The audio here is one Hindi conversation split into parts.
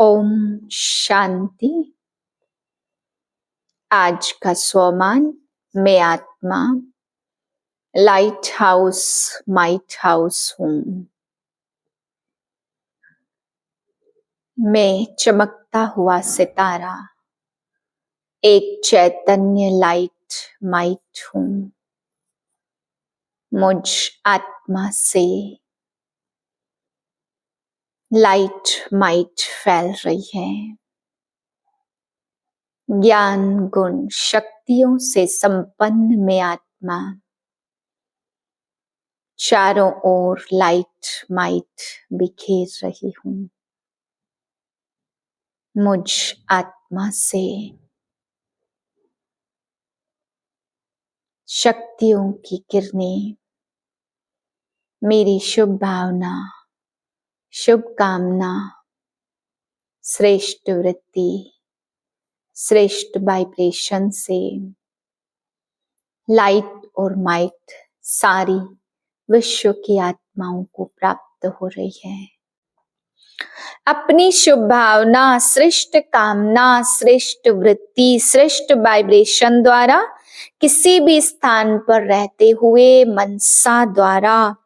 ओम शांति। आज का स्वमान, मैं आत्मा लाइट हाउस माइट हाउस हूँ। मैं चमकता हुआ सितारा, एक चैतन्य लाइट माइट हूँ। मुझ आत्मा से लाइट माइट फैल रही है। ज्ञान गुण शक्तियों से संपन्न मैं आत्मा चारों ओर लाइट माइट बिखेर रही हूँ। मुझ आत्मा से शक्तियों की किरणें, मेरी शुभ भावना, शुभ कामना, श्रेष्ठ वृत्ति, श्रेष्ठ वाइब्रेशन से लाइट और माइट सारी विश्व की आत्माओं को प्राप्त हो रही है। अपनी शुभ भावना, श्रेष्ठ कामना, श्रेष्ठ वृत्ति, श्रेष्ठ वाइब्रेशन द्वारा किसी भी स्थान पर रहते हुए मनसा द्वारा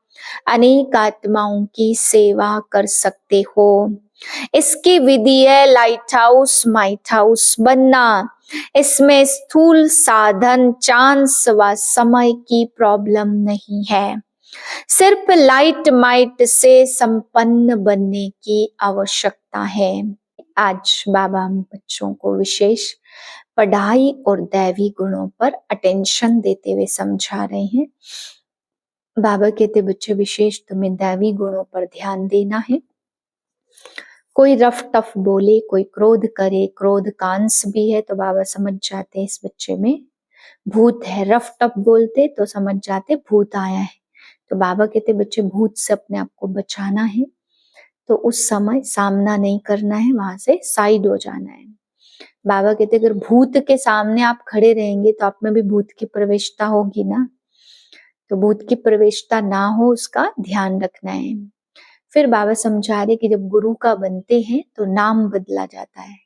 अनेक आत्माओं की सेवा कर सकते हो। इसकी विधि है लाइट हाउस माइट हाउस बनना। इसमें स्थूल साधन, चांस व समय की प्रॉब्लम नहीं है। सिर्फ लाइट माइट से संपन्न बनने की आवश्यकता है। आज बाबा हम बच्चों को विशेष पढ़ाई और दैवी गुणों पर अटेंशन देते हुए समझा रहे हैं। बाबा कहते बच्चे विशेष तुम्हें दैवी गुणों पर ध्यान देना है। कोई रफ टफ बोले, कोई क्रोध करे, क्रोध कांस भी है तो बाबा समझ जाते इस बच्चे में भूत है। रफ टफ बोलते तो समझ जाते भूत आया है। तो बाबा कहते बच्चे भूत से अपने आप को बचाना है, तो उस समय सामना नहीं करना है, वहां से साइड हो जाना है। बाबा कहते अगर भूत के सामने आप खड़े रहेंगे तो आप में भी भूत की प्रवेशता होगी ना, तो भूत की प्रवेशता ना हो उसका ध्यान रखना है। फिर बाबा समझा रहे कि जब गुरु का बनते हैं तो नाम बदला जाता है।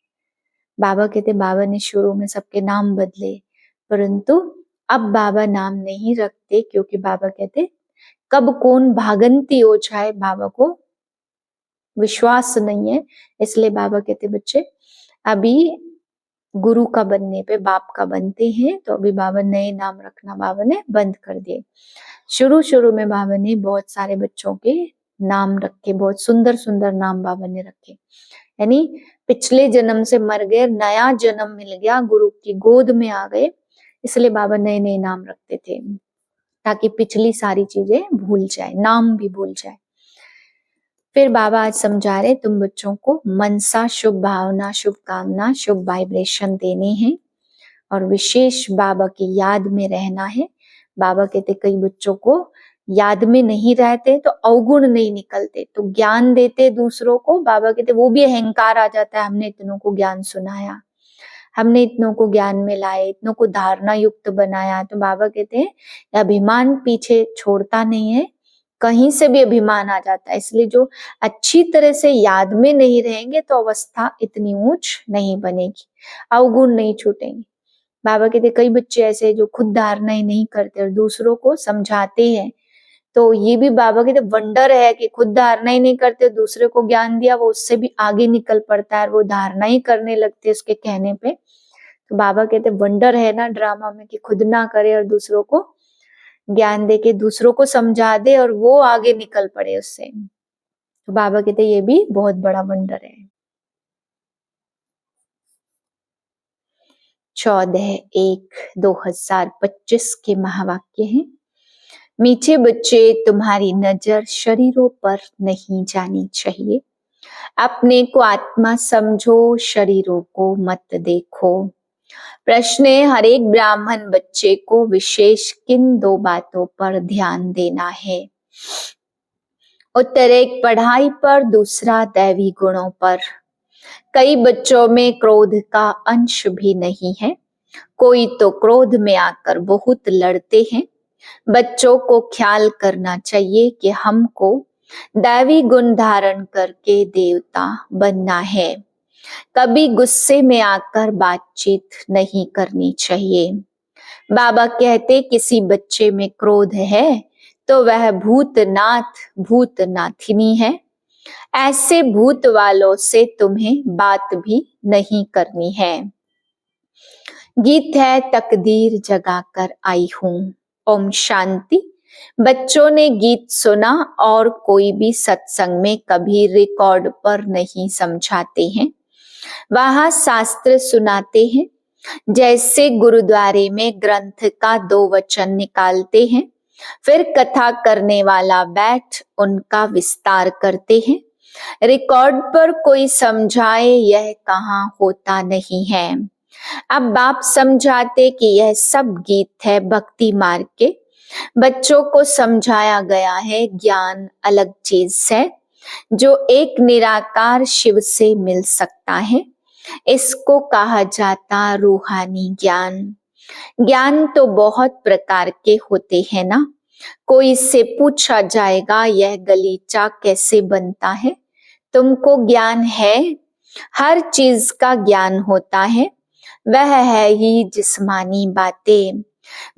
बाबा कहते बाबा ने शुरू में सबके नाम बदले, परंतु अब बाबा नाम नहीं रखते, क्योंकि बाबा कहते कब कौन भागंती हो जाए बाबा को विश्वास नहीं है। इसलिए बाबा कहते बच्चे अभी गुरु का बनने पे बाप का बनते हैं, तो अभी बाबा नए नाम रखना बाबा ने बंद कर दिए। शुरू शुरू में बाबा ने बहुत सारे बच्चों के नाम रखे, बहुत सुंदर सुंदर नाम बाबा ने रखे। यानी पिछले जन्म से मर गए, नया जन्म मिल गया, गुरु की गोद में आ गए, इसलिए बाबा नए नए नाम रखते थे ताकि पिछली सारी चीजें भूल जाए, नाम भी भूल जाए। फिर बाबा आज समझा रहे तुम बच्चों को मनसा, शुभ भावना, शुभ कामना, शुभ वाइब्रेशन देने हैं और विशेष बाबा की याद में रहना है। बाबा कहते कई बच्चों को याद में नहीं रहते तो अवगुण नहीं निकलते, तो ज्ञान देते दूसरों को, बाबा कहते वो भी अहंकार आ जाता है, हमने इतनों को ज्ञान सुनाया, हमने इतनों को ज्ञान में लाए, इतनों को धारणा युक्त बनाया। तो बाबा कहते हैं अभिमान पीछे छोड़ता नहीं है, कहीं से भी अभिमान आ जाता है। इसलिए जो अच्छी तरह से याद में नहीं रहेंगे तो अवस्था इतनी ऊंच नहीं बनेगी, अवगुण नहीं छूटेंगे। बाबा कहते कई बच्चे ऐसे जो खुद धारणा ही नहीं करते और दूसरों को समझाते हैं, तो ये भी बाबा कहते वंडर है कि खुद धारणा ही नहीं करते, दूसरे को ज्ञान दिया, वो उससे भी आगे निकल पड़ता है, वो धारणा ही करने लगते उसके कहने पे। तो बाबा कहते वंडर है ना ड्रामा में कि खुद ना करे और दूसरों को ज्ञान दे के दूसरों को समझा दे और वो आगे निकल पड़े उससे। तो बाबा कहते ये भी बहुत बड़ा वंडर है। 14/1/2025 के महावाक्य हैं। मीठे बच्चे, तुम्हारी नजर शरीरों पर नहीं जानी चाहिए। अपने को आत्मा समझो, शरीरों को मत देखो। प्रश्न है हर एक ब्राह्मण बच्चे को विशेष किन 2 बातों पर ध्यान देना है? उत्तर एक पढ़ाई पर, दूसरा दैवी गुणों पर। कई बच्चों में क्रोध का अंश भी नहीं है, कोई तो क्रोध में आकर बहुत लड़ते हैं। बच्चों को ख्याल करना चाहिए कि हमको दैवी गुण धारण करके देवता बनना है। कभी गुस्से में आकर बातचीत नहीं करनी चाहिए। बाबा कहते किसी बच्चे में क्रोध है तो वह भूतनाथ भूतनाथिनी है। ऐसे भूत वालों से तुम्हें बात भी नहीं करनी है। गीत है तकदीर जगाकर आई हूं। ओम शांति। बच्चों ने गीत सुना और कोई भी सत्संग में कभी रिकॉर्ड पर नहीं समझाते हैं, वहां शास्त्र सुनाते हैं। जैसे गुरुद्वारे में ग्रंथ का 2 वचन निकालते हैं, फिर कथा करने वाला बैठ उनका विस्तार करते हैं। रिकॉर्ड पर कोई समझाए यह कहाँ होता नहीं है। अब बाप समझाते कि यह सब गीत है भक्ति मार्ग के। बच्चों को समझाया गया है ज्ञान अलग चीज है जो एक निराकार शिव से मिल सकता है। इसको कहा जाता रूहानी ज्ञान। ज्ञान तो बहुत प्रकार के होते हैं ना। कोई से पूछा जाएगा यह गलीचा कैसे बनता है, तुमको ज्ञान है? हर चीज का ज्ञान होता है, वह है ही जिस्मानी बातें।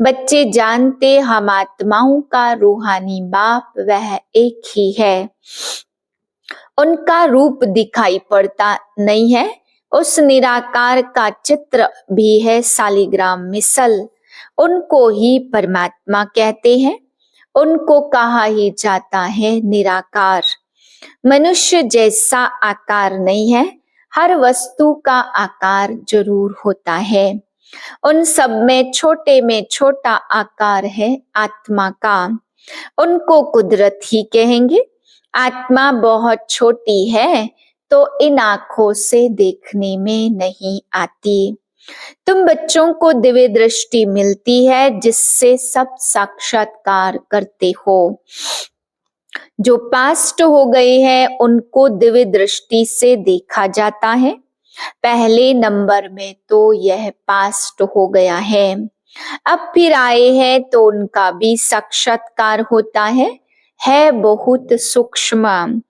बच्चे जानते हम आत्माओं का रूहानी बाप वह एक ही है। उनका रूप दिखाई पड़ता नहीं है। उस निराकार का चित्र भी है शालिग्राम मिसल। उनको ही परमात्मा कहते हैं। उनको कहा ही जाता है निराकार। मनुष्य जैसा आकार नहीं है, हर वस्तु का आकार जरूर होता है। उन सब में छोटा आकार है आत्मा का। उनको कुदरत ही कहेंगे। आत्मा बहुत छोटी है तो इन आंखों से देखने में नहीं आती। तुम बच्चों को दिव्य दृष्टि मिलती है जिससे सब साक्षात्कार करते हो। जो पास्ट हो गए हैं उनको दिव्य दृष्टि से देखा जाता है। पहले नंबर में तो यह पास्ट हो गया है, अब फिर आए हैं तो उनका भी साक्षात्कार होता है बहुत सूक्ष्म।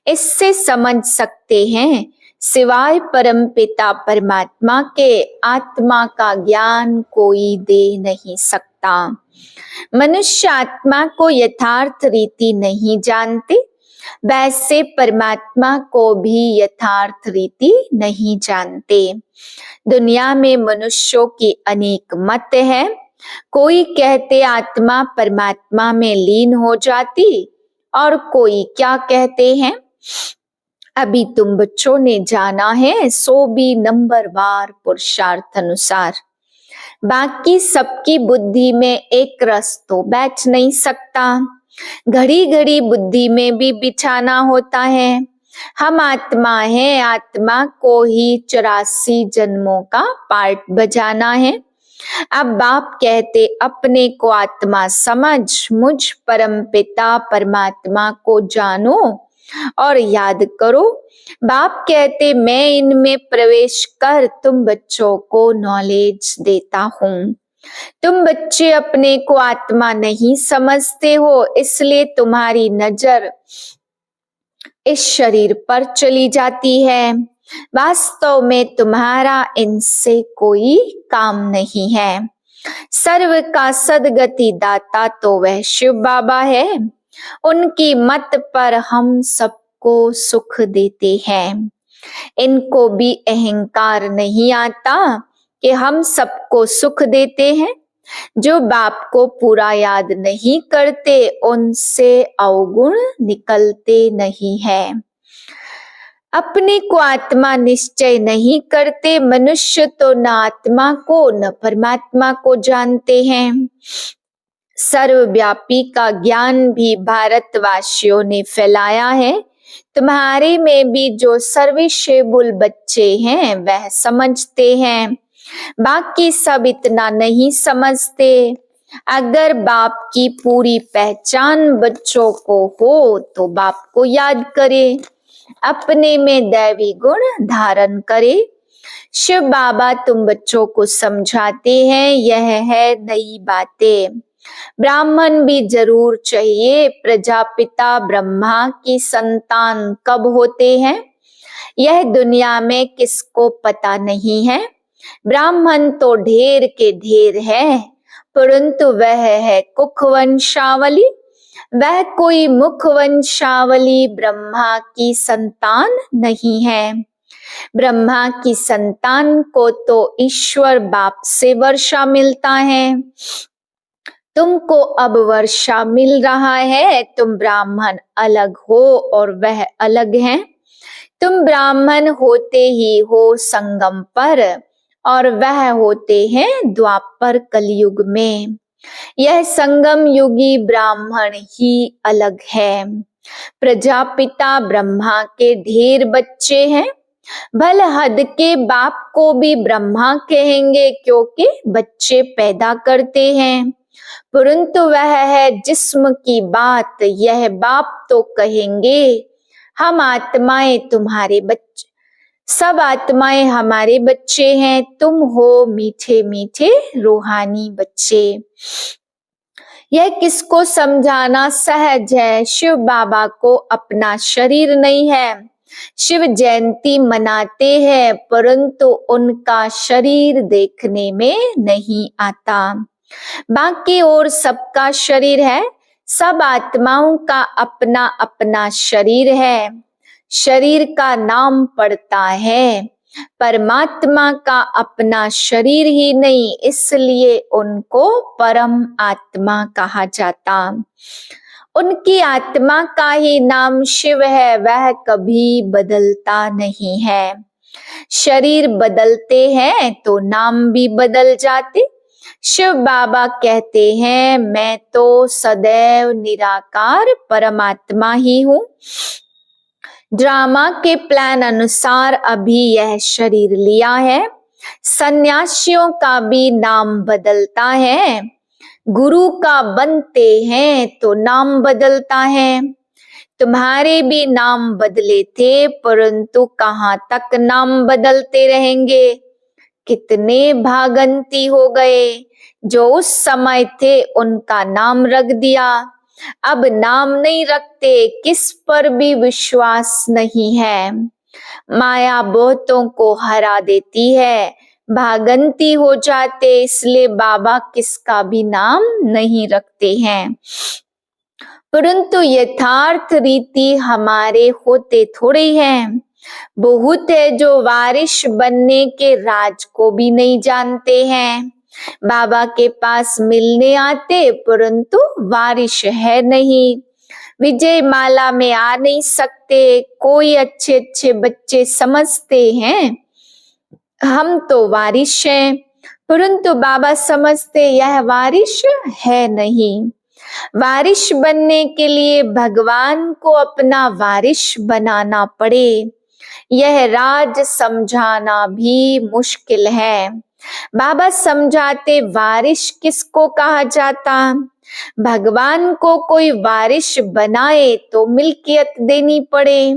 इससे समझ सकते हैं सिवाय परमपिता परमात्मा के आत्मा का ज्ञान कोई दे नहीं सकता। मनुष्य आत्मा को यथार्थ रीति नहीं जानते, वैसे परमात्मा को भी यथार्थ रीति नहीं जानते। दुनिया में मनुष्यों की अनेक मत है। कोई कहते आत्मा परमात्मा में लीन हो जाती और कोई क्या कहते हैं। अभी तुम बच्चों ने जाना है सो भी नंबरवार पुरुषार्थ अनुसार। बाकी सबकी बुद्धि में एक रस तो बैठ नहीं सकता। घड़ी घड़ी बुद्धि में भी बिछाना होता है। हम आत्मा है, आत्मा को ही 84 जन्मों का पार्ट बजाना है। अब बाप कहते अपने को आत्मा समझ, मुझ परमपिता परमात्मा को जानो और याद करो। बाप कहते मैं इनमें प्रवेश कर तुम बच्चों को नॉलेज देता हूँ। तुम बच्चे अपने को आत्मा नहीं समझते हो, इसलिए तुम्हारी नजर इस शरीर पर चली जाती है। वास्तव में तुम्हारा इनसे कोई काम नहीं है। सर्व का सदगति दाता तो वह शिव बाबा है। उनकी मत पर हम सबको सुख देते हैं। इनको भी अहंकार नहीं आता कि हम सबको सुख देते हैं। जो बाप को पूरा याद नहीं करते उनसे अवगुण निकलते नहीं है। अपने को आत्मा निश्चय नहीं करते। मनुष्य तो न आत्मा को न परमात्मा को जानते हैं। सर्वव्यापी का ज्ञान भी भारतवासियों ने फैलाया है। तुम्हारे में भी जो सर्विसेबल बच्चे हैं वह समझते हैं, बाकी सब इतना नहीं समझते। अगर बाप की पूरी पहचान बच्चों को हो तो बाप को याद करे, अपने में दैवी गुण धारण करे। शिव बाबा तुम बच्चों को समझाते हैं यह है नई बातें। ब्राह्मण भी जरूर चाहिए। प्रजापिता ब्रह्मा की संतान कब होते हैं? यह दुनिया में किसको पता नहीं है। ब्राह्मण तो ढेर के ढेर है, परंतु वह है कुख वंशावली। वह कोई मुख वंशावली ब्रह्मा की संतान नहीं है। ब्रह्मा की संतान को तो ईश्वर बाप से वर्षा मिलता है। तुमको अब वर्षा मिल रहा है। तुम ब्राह्मण अलग हो और वह अलग है। तुम ब्राह्मण होते ही हो संगम पर और वह होते हैं द्वापर कलयुग में। यह संगम युगी ब्राह्मण ही अलग है। प्रजापिता ब्रह्मा के ढेर बच्चे हैं। भल हद के बाप को भी ब्रह्मा कहेंगे क्योंकि बच्चे पैदा करते हैं, परंतु वह है जिस्म की बात। यह बाप तो कहेंगे हम आत्माएं तुम्हारे बच्चे, सब आत्माएं हमारे बच्चे हैं। तुम हो मीठे मीठे रूहानी बच्चे। यह किसको समझाना सहज है। शिव बाबा को अपना शरीर नहीं है। शिव जयंती मनाते हैं, परंतु उनका शरीर देखने में नहीं आता। बाकी और सबका शरीर है। सब आत्माओं का अपना अपना शरीर है। शरीर का नाम पड़ता है, परमात्मा का अपना शरीर ही नहीं, इसलिए उनको परम आत्मा कहा जाता। उनकी आत्मा का ही नाम शिव है। वह कभी बदलता नहीं है। शरीर बदलते हैं तो नाम भी बदल जाते। शिव बाबा कहते हैं मैं तो सदैव निराकार परमात्मा ही हूँ। ड्रामा के प्लान अनुसार अभी यह शरीर लिया है। सन्यासियों का भी नाम बदलता है। गुरु का बनते हैं तो नाम बदलता है। तुम्हारे भी नाम बदले थे, परंतु कहाँ तक नाम बदलते रहेंगे। कितने भागंती हो गए। जो उस समय थे उनका नाम रख दिया, अब नाम नहीं रखते। किस पर भी विश्वास नहीं है। माया बहुतों को हरा देती है। भागंती हो जाते, इसलिए बाबा किसका भी नाम नहीं रखते हैं। परंतु यथार्थ रीति हमारे होते थोड़े हैं। बहुत है जो वारिश बनने के राज को भी नहीं जानते हैं। बाबा के पास मिलने आते, परंतु वारिश है नहीं। विजय माला में आ नहीं सकते। कोई अच्छे अच्छे बच्चे समझते हैं हम तो वारिश हैं, परंतु बाबा समझते यह वारिश है नहीं। वारिश बनने के लिए भगवान को अपना वारिश बनाना पड़े। यह राज समझाना भी मुश्किल है। बाबा समझाते वारिश किसको कहा जाता। भगवान को कोई वारिश बनाए तो मिल्कियत देनी पड़े,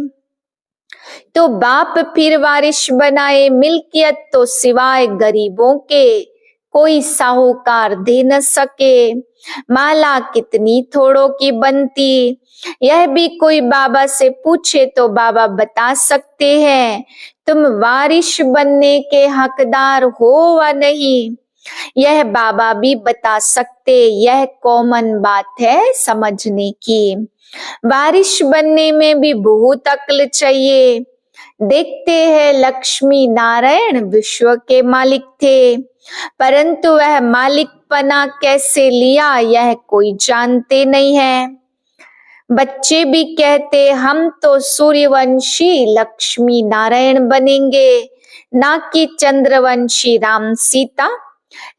तो बाप फिर वारिश बनाए। मिल्कियत तो सिवाय गरीबों के कोई साहूकार दे न सके। माला कितनी थोड़ों की बनती, यह भी कोई बाबा से पूछे तो बाबा बता सकते हैं। तुम वारिश बनने के हकदार हो व नहीं, यह बाबा भी बता सकते। यह कॉमन बात है समझने की। वारिश बनने में भी बहुत अक्ल चाहिए। देखते हैं लक्ष्मी नारायण विश्व के मालिक थे, परंतु वह मालिकपना कैसे लिया यह कोई जानते नहीं है। बच्चे भी कहते हम तो सूर्यवंशी लक्ष्मी नारायण बनेंगे, ना कि चंद्रवंशी राम सीता।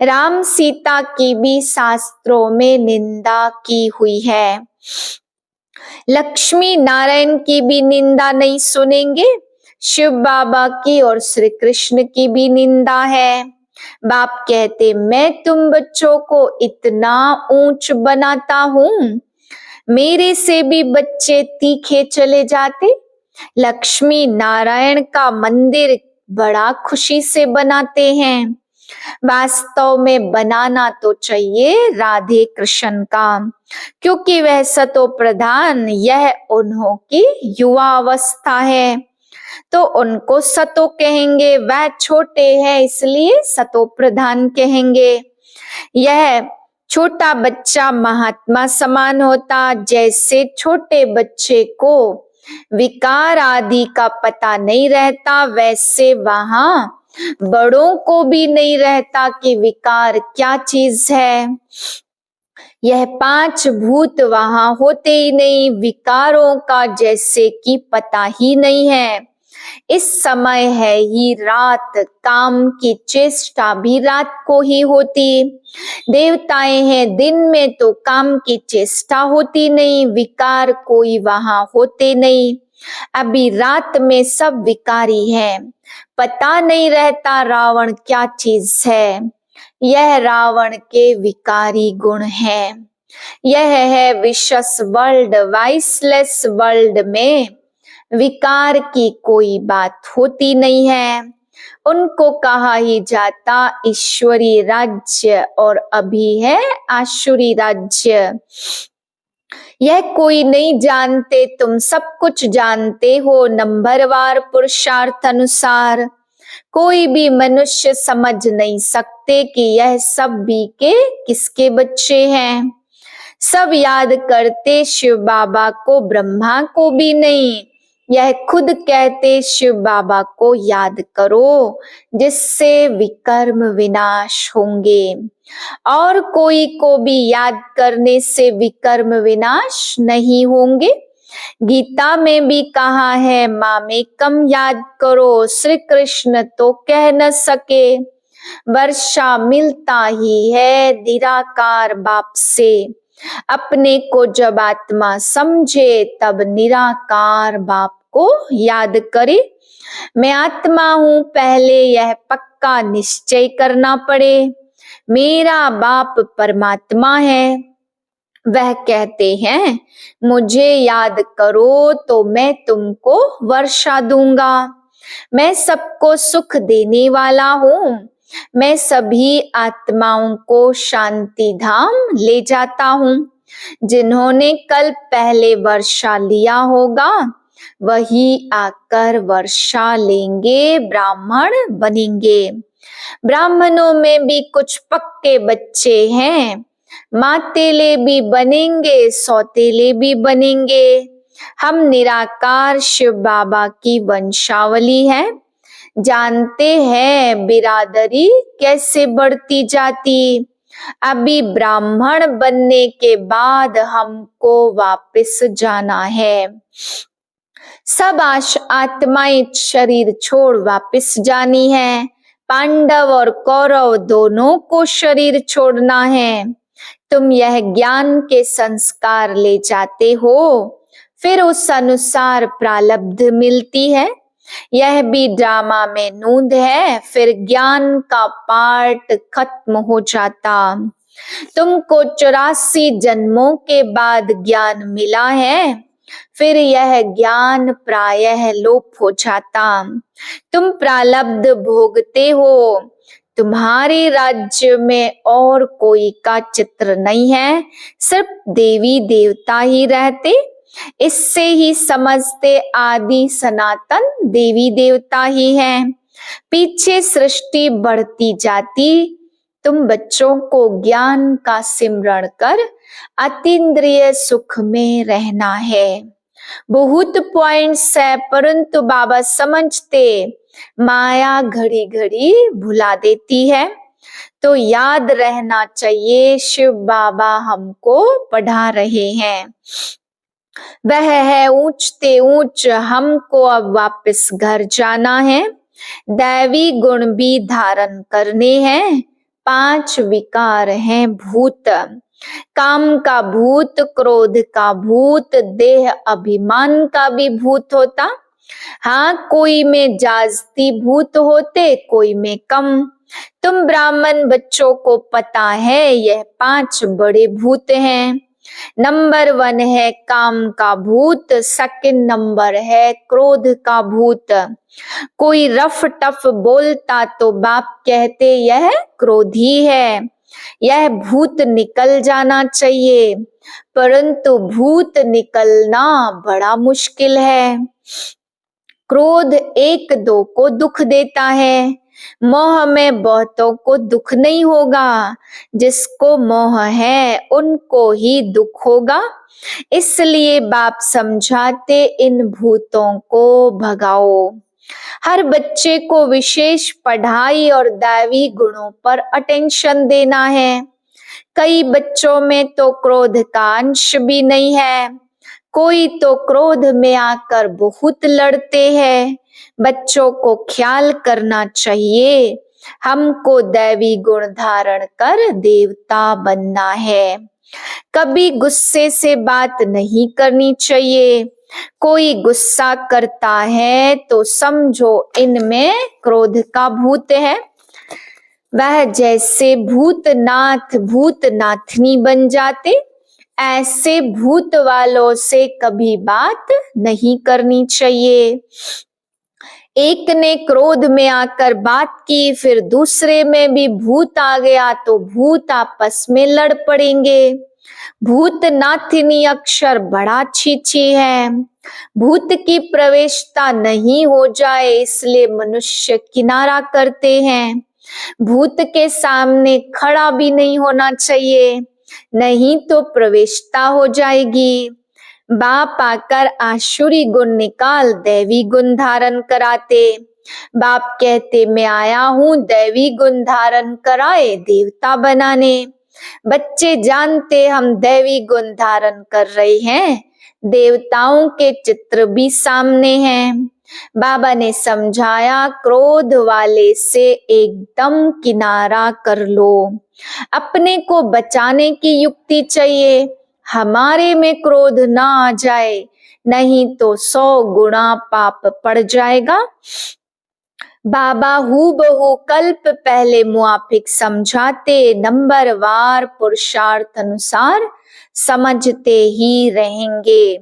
राम सीता की भी शास्त्रों में निंदा की हुई है। लक्ष्मी नारायण की भी निंदा नहीं सुनेंगे। शिव बाबा की और श्री कृष्ण की भी निंदा है। बाप कहते मैं तुम बच्चों को इतना ऊंच बनाता हूँ, मेरे से भी बच्चे तीखे चले जाते। लक्ष्मी नारायण का मंदिर बड़ा खुशी से बनाते हैं। वास्तव में बनाना तो चाहिए राधे कृष्ण का, क्योंकि वह सतो प्रधान, यह उन्हों की युवा अवस्था है। तो उनको सतो कहेंगे, वह छोटे हैं इसलिए सतो प्रधान कहेंगे। यह छोटा बच्चा महात्मा समान होता, जैसे छोटे बच्चे को विकार आदि का पता नहीं रहता, वैसे वहां बड़ों को भी नहीं रहता कि विकार क्या चीज है। यह 5 भूत वहां होते ही नहीं, विकारों का जैसे कि पता ही नहीं है। इस समय है ही रात, काम की चेष्टा भी रात को ही होती। देवताएं हैं दिन में तो काम की चेष्टा होती नहीं, विकार कोई वहां होते नहीं। अभी रात में सब विकारी हैं, पता नहीं रहता रावण क्या चीज है। यह रावण के विकारी गुण है। यह है विशस वर्ल्ड, वाइसलेस वर्ल्ड में विकार की कोई बात होती नहीं है। उनको कहा ही जाता ईश्वरी राज्य और अभी है आसुरी राज्य। यह कोई नहीं जानते, तुम सब कुछ जानते हो नंबरवार पुरुषार्थ अनुसार। कोई भी मनुष्य समझ नहीं सकते कि यह सब भी के किसके बच्चे हैं। सब याद करते शिव बाबा को, ब्रह्मा को भी नहीं। यह खुद कहते शिव बाबा को याद करो, जिससे विकर्म विनाश होंगे। और कोई को भी याद करने से विकर्म विनाश नहीं होंगे। गीता में भी कहा है मामेकम याद करो, श्री कृष्ण तो कह न सके। वर्षा मिलता ही है निराकार बाप से, अपने को जब आत्मा समझे तब निराकार बाप को याद करे। मैं आत्मा हूं, पहले यह पक्का निश्चय करना पड़े। मेरा बाप परमात्मा है, वह कहते हैं मुझे याद करो तो मैं तुमको वर्षा दूंगा। मैं सबको सुख देने वाला हूँ, मैं सभी आत्माओं को शांति धाम ले जाता हूँ। जिन्होंने कल पहले वर्षा लिया होगा वही आकर वर्षा लेंगे, ब्राह्मण बनेंगे। ब्राह्मणों में भी कुछ पक्के बच्चे हैं, मातेले भी बनेंगे, सौतेले भी बनेंगे। हम निराकार शिव बाबा की वंशावली है। जानते हैं बिरादरी कैसे बढ़ती जाती। अभी ब्राह्मण बनने के बाद हमको वापस जाना है। सब आत्माएं शरीर छोड़ वापस जानी है। पांडव और कौरव दोनों को शरीर छोड़ना है। तुम यह ज्ञान के संस्कार ले जाते हो, फिर उस अनुसार प्रारब्ध मिलती है। यह भी ड्रामा में नूंद है, फिर ज्ञान का पार्ट खत्म हो जाता। तुमको 84 जन्मों के बाद ज्ञान मिला है, फिर यह ज्ञान प्रायः लोप हो जाता। तुम प्रारब्ध भोगते हो, तुम्हारे राज्य में और कोई का चित्र नहीं है, सिर्फ देवी देवता ही रहते। इससे ही समझते आदि सनातन देवी देवता ही हैं। पीछे सृष्टि बढ़ती जाती। तुम बच्चों को ज्ञान का सिमरण कर अतीन्द्रिय सुख में रहना है। बहुत पॉइंट्स है, परंतु बाबा समझते माया घड़ी घड़ी भुला देती है। तो याद रहना चाहिए शिव बाबा हमको पढ़ा रहे हैं। वह है ऊंचते ऊंच, हमको अब वापस घर जाना है। दैवी गुण भी धारण करने हैं। 5 विकार हैं भूत। काम का भूत, क्रोध का भूत, देह अभिमान का भी भूत होता। हाँ, कोई में जास्ती भूत होते, कोई में कम। तुम ब्राह्मण बच्चों को पता है यह 5 बड़े भूत हैं। नंबर 1 है काम का भूत, सेकंड नंबर है क्रोध का भूत। कोई रफ टफ बोलता तो बाप कहते यह क्रोधी है, यह भूत निकल जाना चाहिए, परंतु भूत निकलना बड़ा मुश्किल है। क्रोध एक दो को दुख देता है, मोह में बहुतों को दुख नहीं होगा। जिसको मोह है उनको ही दुख होगा। इसलिए बाप समझाते इन भूतों को भगाओ। हर बच्चे को विशेष पढ़ाई और दैवी गुणों पर अटेंशन देना है। कई बच्चों में तो क्रोध का अंश भी नहीं है। कोई तो क्रोध में आकर बहुत लड़ते हैं। बच्चों को ख्याल करना चाहिए, हमको दैवी गुण धारण कर देवता बनना है। कभी गुस्से से बात नहीं करनी चाहिए। कोई गुस्सा करता है तो समझो इनमें क्रोध का भूत है। वह जैसे भूतनाथ भूतनाथनी बन जाते, ऐसे भूत वालों से कभी बात नहीं करनी चाहिए। एक ने क्रोध में आकर बात की, फिर दूसरे में भी भूत आ गया तो भूत आपस में लड़ पड़ेंगे। भूतनाथिनी अक्षर बड़ा छी है। भूत की प्रवेशता नहीं हो जाए इसलिए मनुष्य किनारा करते हैं। भूत के सामने खड़ा भी नहीं होना चाहिए, नहीं तो प्रवेशता हो जाएगी। बाप आकर आसुरी गुण निकाल दैवी गुण धारण कराते। बाप कहते मैं आया हूँ दैवी गुण धारण कराए देवता बनाने। बच्चे जानते हम दैवी गुण धारण कर रहे हैं, देवताओं के चित्र भी सामने हैं। बाबा ने समझाया क्रोध वाले से एकदम किनारा कर लो। अपने को बचाने की युक्ति चाहिए, हमारे में क्रोध ना आ जाए, नहीं तो 100 गुना पाप पड़ जाएगा। बाबा हूबहू कल्प पहले मुआफिक समझाते, नंबरवार पुरुषार्थ अनुसार समझते ही रहेंगे।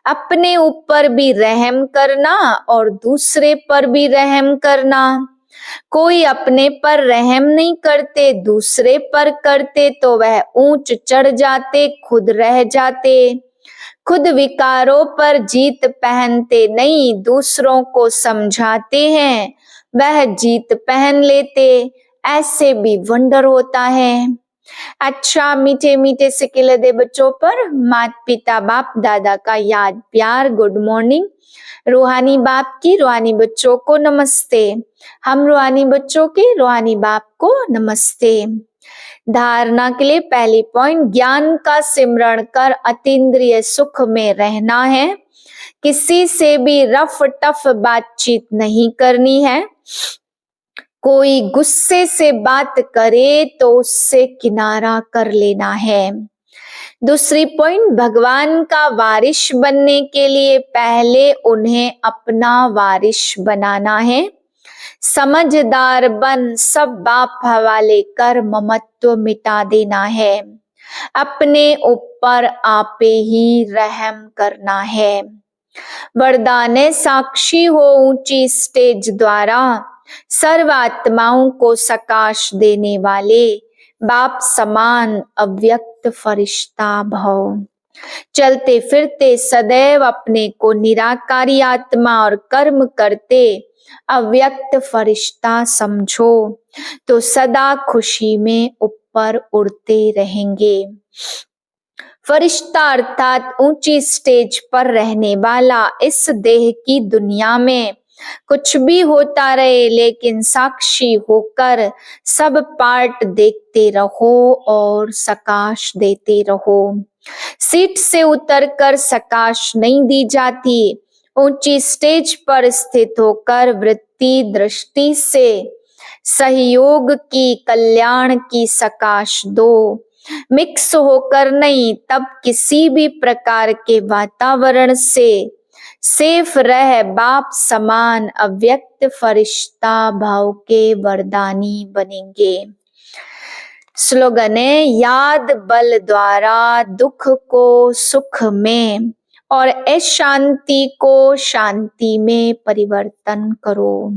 अपने ऊपर भी रहम करना और दूसरे पर भी रहम करना। कोई अपने पर रहम नहीं करते, दूसरे पर करते तो वह ऊंच चढ़ जाते, खुद रह जाते। खुद विकारों पर जीत पहनते नहीं, दूसरों को समझाते हैं, वह जीत पहन लेते। ऐसे भी वंडर होता है। अच्छा मीठे मीठे सिक्के दे बच्चों पर माता पिता बाप दादा का याद प्यार गुड मॉर्निंग। रूहानी बाप की रूहानी बच्चों को नमस्ते। हम रूहानी बच्चों के रूहानी बाप को नमस्ते। धारणा के लिए पहली पॉइंट, ज्ञान का सिमरण कर अतीन्द्रिय सुख में रहना है। किसी से भी रफ टफ बातचीत नहीं करनी है। कोई गुस्से से बात करे तो उससे किनारा कर लेना है। दूसरी पॉइंट, भगवान का वारिश बनने के लिए पहले उन्हें अपना वारिश बनाना है। समझदार बन सब बाप हवाले कर ममत्व मिटा देना है। अपने ऊपर आपे ही रहम करना है। वरदान साक्षी हो ऊंची स्टेज द्वारा सर्व आत्माओं को सकाश देने वाले बाप समान अव्यक्त फरिश्ता भव। चलते फिरते सदैव अपने को निराकारी आत्मा और कर्म करते अव्यक्त फरिश्ता समझो तो सदा खुशी में ऊपर उड़ते रहेंगे। फरिश्ता अर्थात ऊंची स्टेज पर रहने वाला। इस देह की दुनिया में कुछ भी होता रहे लेकिन साक्षी होकर सब पार्ट देखते रहो और सकाश देते रहो। सीट से उतरकर सकाश नहीं दी जाती, ऊंची स्टेज पर स्थित होकर वृत्ति दृष्टि से सहयोग की कल्याण की सकाश दो। मिक्स होकर नहीं, तब किसी भी प्रकार के वातावरण से सेफ रह बाप समान अव्यक्त फरिश्ता भाव के वरदानी बनेंगे। स्लोगन है, याद बल द्वारा दुख को सुख में और अशांति को शांति में परिवर्तन करो।